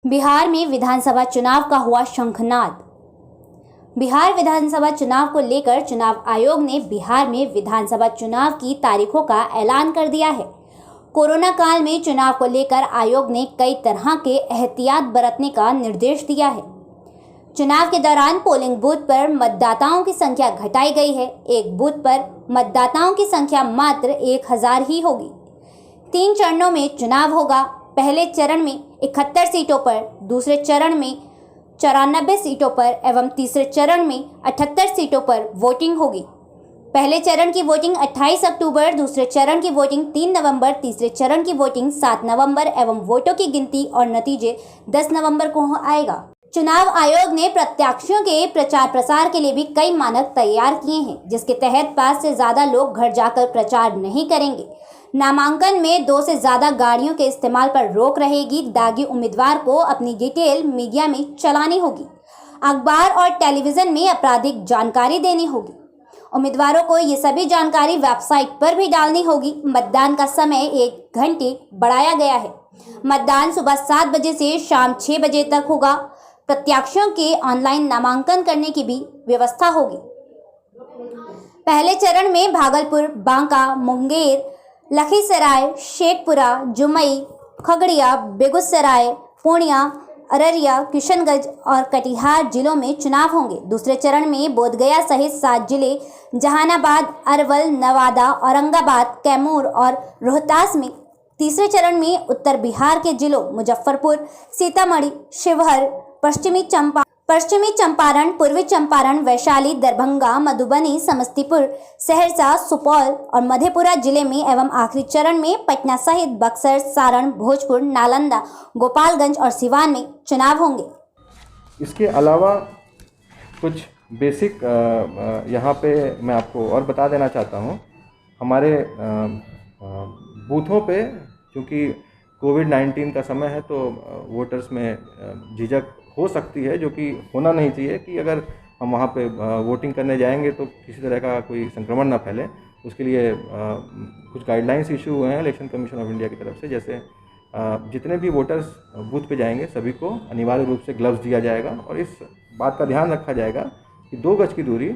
बिहार में विधानसभा चुनाव का हुआ शंखनाद। बिहार विधानसभा चुनाव को लेकर चुनाव आयोग ने बिहार में विधानसभा चुनाव की तारीखों का ऐलान कर दिया है। कोरोना काल में चुनाव को लेकर आयोग ने कई तरह के एहतियात बरतने का निर्देश दिया है। चुनाव के दौरान पोलिंग बूथ पर मतदाताओं की संख्या घटाई गई है। एक बूथ पर मतदाताओं की संख्या मात्र 1000 ही होगी। 3 चरणों में चुनाव होगा। पहले चरण में 71 सीटों पर, दूसरे चरण में 94 सीटों पर एवं तीसरे चरण में 78 सीटों पर वोटिंग होगी। पहले चरण की वोटिंग 28 अक्टूबर, दूसरे चरण की वोटिंग 3 नवंबर, तीसरे चरण की वोटिंग 7 नवंबर एवं वोटों की गिनती और नतीजे 10 नवंबर को आएगा। चुनाव आयोग ने प्रत्याशियों के प्रचार प्रसार के लिए भी कई मानक तैयार किए हैं, जिसके तहत 5 से ज्यादा लोग घर जाकर प्रचार नहीं करेंगे। नामांकन में 2 से ज्यादा गाड़ियों के इस्तेमाल पर रोक रहेगी। दागी उम्मीदवार को अपनी डिटेल मीडिया में चलानी होगी। अखबार और टेलीविजन में आपराधिक जानकारी देनी होगी। उम्मीदवारों को ये सभी जानकारी वेबसाइट पर भी डालनी होगी। मतदान का समय 1 घंटे बढ़ाया गया है। मतदान सुबह 7 बजे से शाम 6 बजे तक होगा। प्रत्याशियों के ऑनलाइन नामांकन करने की भी व्यवस्था होगी। पहले चरण में भागलपुर, बांका, मुंगेर, लखीसराय, शेखपुरा, जमुई, खगड़िया, बेगूसराय, पूर्णिया, अररिया, किशनगंज और कटिहार जिलों में चुनाव होंगे। दूसरे चरण में बोधगया सहित 7 जिले, जहानाबाद, अरवल, नवादा, औरंगाबाद, कैमूर और रोहतास में। तीसरे चरण में उत्तर बिहार के जिलों मुजफ्फरपुर, सीतामढ़ी, शिवहर, पश्चिमी चंपारण, पूर्वी चंपारण, वैशाली, दरभंगा, मधुबनी, समस्तीपुर, सहरसा, सुपौल और मधेपुरा जिले में एवं आखिरी चरण में पटना सहित बक्सर, सारण, भोजपुर, नालंदा, गोपालगंज और सिवान में चुनाव होंगे। इसके अलावा कुछ बेसिक यहाँ पे मैं आपको और बता देना चाहता हूँ। हमारे बूथों पे क्योंकि कोविड-19 का समय है तो वोटर्स में झिझक हो सकती है, जो कि होना नहीं चाहिए कि अगर हम वहाँ पे वोटिंग करने जाएंगे तो किसी तरह का कोई संक्रमण ना फैले। उसके लिए कुछ गाइडलाइंस इशू हुए हैं इलेक्शन कमीशन ऑफ इंडिया की तरफ से। जैसे जितने भी वोटर्स बूथ पे जाएंगे सभी को अनिवार्य रूप से ग्लव्स दिया जाएगा और इस बात का ध्यान रखा जाएगा कि 2 गज की दूरी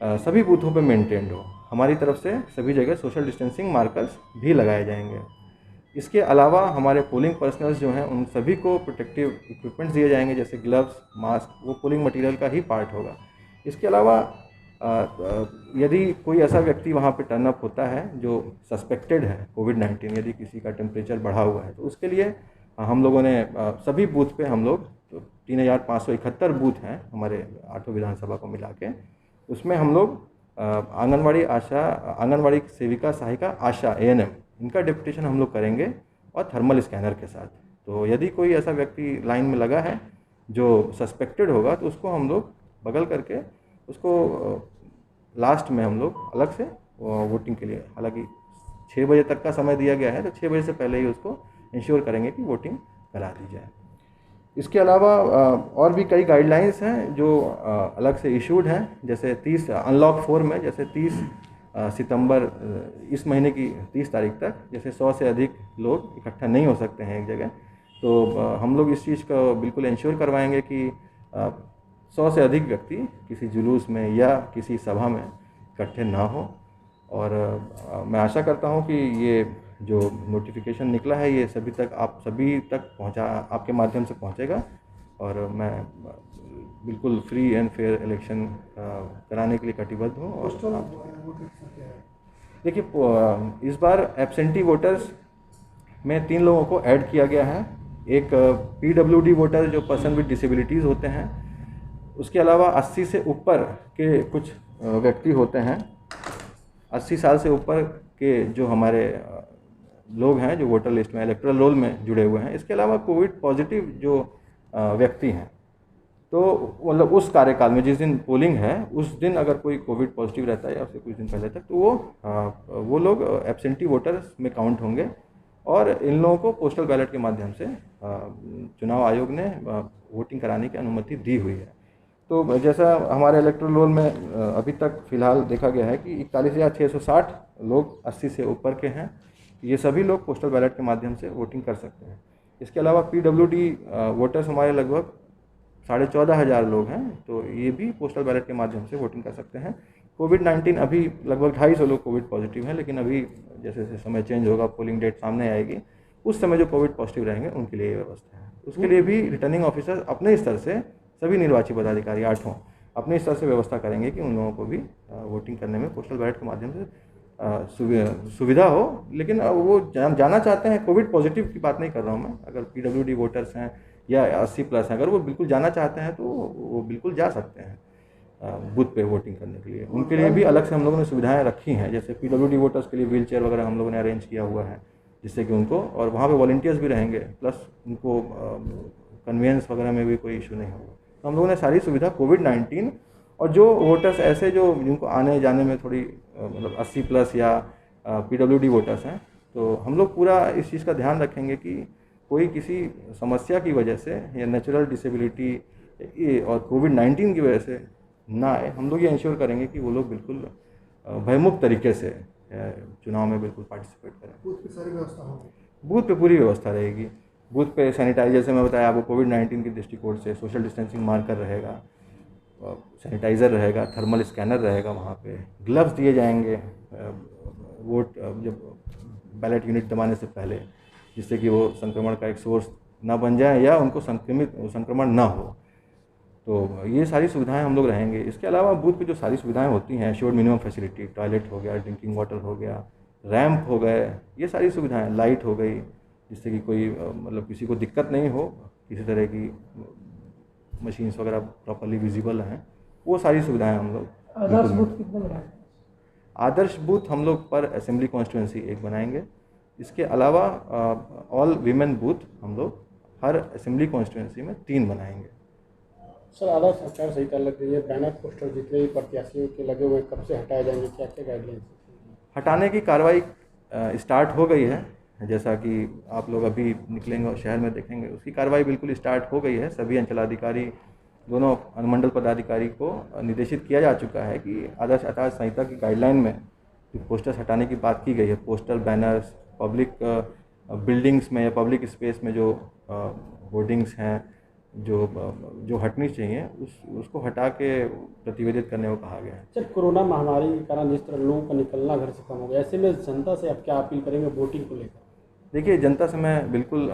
सभी बूथों पर मेंटेन्ड हो। हमारी तरफ से सभी जगह सोशल डिस्टेंसिंग मार्कर्स भी लगाए जाएंगे। इसके अलावा हमारे पोलिंग पर्सनल्स जो हैं उन सभी को प्रोटेक्टिव इक्विपमेंट्स दिए जाएंगे, जैसे ग्लव्स, मास्क, वो पोलिंग मटेरियल का ही पार्ट होगा। इसके अलावा यदि कोई ऐसा व्यक्ति वहाँ पे टर्न अप होता है जो सस्पेक्टेड है कोविड-19, यदि किसी का टेम्परेचर बढ़ा हुआ है, तो उसके लिए हम लोगों ने सभी बूथ पे हम लोग 3571 बूथ हैं हमारे 8 विधानसभा को मिला के, उसमें हम लोग आंगनवाड़ी सेविका, सहायिका, आशा, ANM इनका डिप्यूटेशन हम लोग करेंगे और थर्मल स्कैनर के साथ। तो यदि कोई ऐसा व्यक्ति लाइन में लगा है जो सस्पेक्टेड होगा तो उसको हम लोग बगल करके उसको लास्ट में हम लोग अलग से वोटिंग के लिए, हालांकि 6 बजे तक का समय दिया गया है तो 6 बजे से पहले ही उसको इंश्योर करेंगे कि वोटिंग करा दी जाए। इसके अलावा और भी कई गाइडलाइंस हैं जो अलग से इशूड हैं, जैसे 30 अनलॉक 4 में, जैसे 30 सितंबर इस महीने की 30 तारीख तक जैसे 100 से अधिक लोग इकट्ठा नहीं हो सकते हैं एक जगह। तो हम लोग इस चीज़ को बिल्कुल इंश्योर करवाएंगे कि 100 से अधिक व्यक्ति किसी जुलूस में या किसी सभा में इकट्ठे ना हो। और मैं आशा करता हूं कि ये जो नोटिफिकेशन निकला है ये आप सभी तक पहुंचा, आपके माध्यम से पहुंचेगा और मैं बिल्कुल फ्री एंड फेयर इलेक्शन कराने के लिए कटिबद्ध हूँ। और देखिए, इस बार एब्सेंटी वोटर्स में 3 लोगों को ऐड किया गया है। एक PWD वोटर जो पर्सन विद डिसेबिलिटीज़ होते हैं, उसके अलावा 80 से ऊपर के कुछ व्यक्ति होते हैं, 80 साल से ऊपर के जो हमारे लोग हैं जो वोटर लिस्ट में इलेक्टोरल रोल में जुड़े हुए हैं। इसके अलावा कोविड पॉजिटिव जो व्यक्ति हैं, तो मतलब उस कार्यकाल में जिस दिन पोलिंग है उस दिन अगर कोई कोविड पॉजिटिव रहता है या उससे कुछ दिन पहले तक, तो वो लोग एब्सेंटी वोटर्स में काउंट होंगे और इन लोगों को पोस्टल बैलेट के माध्यम से चुनाव आयोग ने वोटिंग कराने की अनुमति दी हुई है। तो जैसा हमारे इलेक्टोरल रोल में अभी तक फ़िलहाल देखा गया है कि 41,660 लोग 80 से ऊपर के हैं। ये सभी लोग पोस्टल बैलेट के माध्यम से वोटिंग कर सकते हैं। इसके अलावा PWD वोटर्स हमारे लगभग 14,500 लोग हैं, तो ये भी पोस्टल बैलेट के माध्यम से वोटिंग कर सकते हैं। कोविड-19 अभी लगभग 250 लोग कोविड पॉजिटिव हैं, लेकिन अभी जैसे जैसे समय चेंज होगा, पोलिंग डेट सामने आएगी, उस समय जो कोविड पॉजिटिव रहेंगे उनके लिए ये व्यवस्था है। उसके लिए भी रिटर्निंग ऑफिसर अपने स्तर से, सभी निर्वाची पदाधिकारी 8 अपने स्तर से व्यवस्था करेंगे कि उन लोगों को भी वोटिंग करने में पोस्टल बैलेट के माध्यम से सुविधा हो। लेकिन वो जाना चाहते हैं, कोविड पॉजिटिव की बात नहीं कर रहा हूँ मैं, अगर PWD वोटर्स हैं या 80+ हैं, अगर वो बिल्कुल जाना चाहते हैं तो वो बिल्कुल जा सकते हैं बूथ पे वोटिंग करने के लिए। उनके लिए भी अलग से हम लोगों ने सुविधाएं रखी हैं, जैसे PWD वोटर्स के लिए व्हील चेयर वगैरह हम लोगों ने अरेंज किया हुआ है, जिससे कि उनको, और वहाँ पे वॉलंटियर्स भी रहेंगे, प्लस उनको कन्वेंस वगैरह में भी कोई इशू नहीं होगा। तो हम लोगों ने सारी सुविधा कोविड-19, और जो वोटर्स ऐसे जो जिनको आने जाने में थोड़ी मतलब 80+ या PWD वोटर्स हैं, तो हम लोग पूरा इस चीज़ का ध्यान रखेंगे कि कोई किसी समस्या की वजह से या नेचुरल डिसेबिलिटी और कोविड-19 की वजह से ना आए। हम लोग ये इंश्योर करेंगे कि वो लोग बिल्कुल भयमुक्त तरीके से चुनाव में बिल्कुल पार्टिसिपेट करें। बूथ पे सारी व्यवस्था होगी, बूथ पे पूरी व्यवस्था रहेगी। बूथ पे सैनिटाइजर, जैसे मैं बताया आपको, कोविड-19 के दृष्टिकोण से सोशल डिस्टेंसिंग मार्कर रहेगा, सैनिटाइज़र रहेगा, थर्मल स्कैनर रहेगा, वहाँ पे ग्लव्स दिए जाएंगे वोट जब बैलेट यूनिट दबाने से पहले, जिससे कि वो संक्रमण का एक सोर्स ना बन जाए या उनको संक्रमण ना हो। तो ये सारी सुविधाएं हम लोग रहेंगे। इसके अलावा बूथ पे जो सारी सुविधाएं होती हैं, एश्योर्ड मिनिमम फैसिलिटी, टॉयलेट हो गया, ड्रिंकिंग वाटर हो गया, रैंप हो गए, ये सारी सुविधाएं, लाइट हो गई, जिससे कि कोई मतलब किसी को दिक्कत नहीं हो, किसी तरह की मशीन्स वगैरह प्रॉपर्ली विजिबल हैं, वो सारी सुविधाएं हम लोग। आदर्श बूथ कितने बनाए? आदर्श बूथ हम लोग पर असेंबली कॉन्स्टिट्यूंसी एक बनाएंगे। इसके अलावा ऑल वीमेन बूथ हम लोग हर असेंबली कॉन्स्टिट्यूंसी में 3 बनाएंगे। सर, आदर्श आचार संहिता लग गई है, बैनर पोस्टर जितने भी प्रत्याशियों के लगे हुए कब से हटाए जाएंगे, क्या क्या गाइडलाइंस? हटाने की कार्रवाई स्टार्ट हो गई है, जैसा कि आप लोग अभी निकलेंगे और शहर में देखेंगे, उसकी कार्रवाई बिल्कुल स्टार्ट हो गई है। सभी अंचलाधिकारी, दोनों अनुमंडल पदाधिकारी को निर्देशित किया जा चुका है कि आदर्श आचार संहिता की गाइडलाइन में पोस्टर्स हटाने की बात की गई है। पोस्टर, बैनर्स, पब्लिक बिल्डिंग्स में या पब्लिक स्पेस में जो होर्डिंग्स हैं जो हटनी चाहिए, उसको हटा के प्रतिवेदित करने को कहा गया है। सर, कोरोना महामारी के कारण जिस तरह लोगों का निकलना घर से कम हो गया, ऐसे में जनता से आप क्या अपील करेंगे वोटिंग को लेकर? देखिए, जनता से मैं बिल्कुल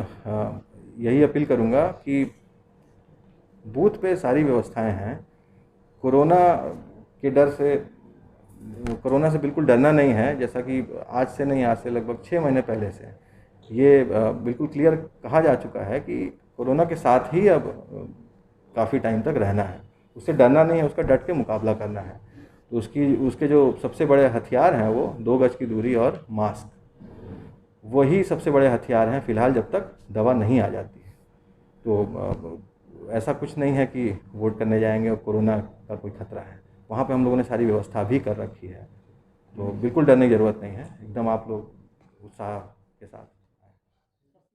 यही अपील करूंगा कि बूथ पे सारी व्यवस्थाएं हैं। कोरोना के डर से, कोरोना से बिल्कुल डरना नहीं है, जैसा कि आज से नहीं, आज से लगभग 6 महीने पहले से ये बिल्कुल क्लियर कहा जा चुका है कि कोरोना के साथ ही अब काफ़ी टाइम तक रहना है, उससे डरना नहीं है, उसका डट के मुकाबला करना है। तो उसके जो सबसे बड़े हथियार हैं वो 2 गज की दूरी और मास्क, वही सबसे बड़े हथियार हैं फ़िलहाल, जब तक दवा नहीं आ जाती है। तो ऐसा कुछ नहीं है कि वोट करने जाएंगे और कोरोना का कोई खतरा है। वहाँ पे हम लोगों ने सारी व्यवस्था भी कर रखी है, तो बिल्कुल डरने की ज़रूरत नहीं है। एकदम आप लोग उत्साह के साथ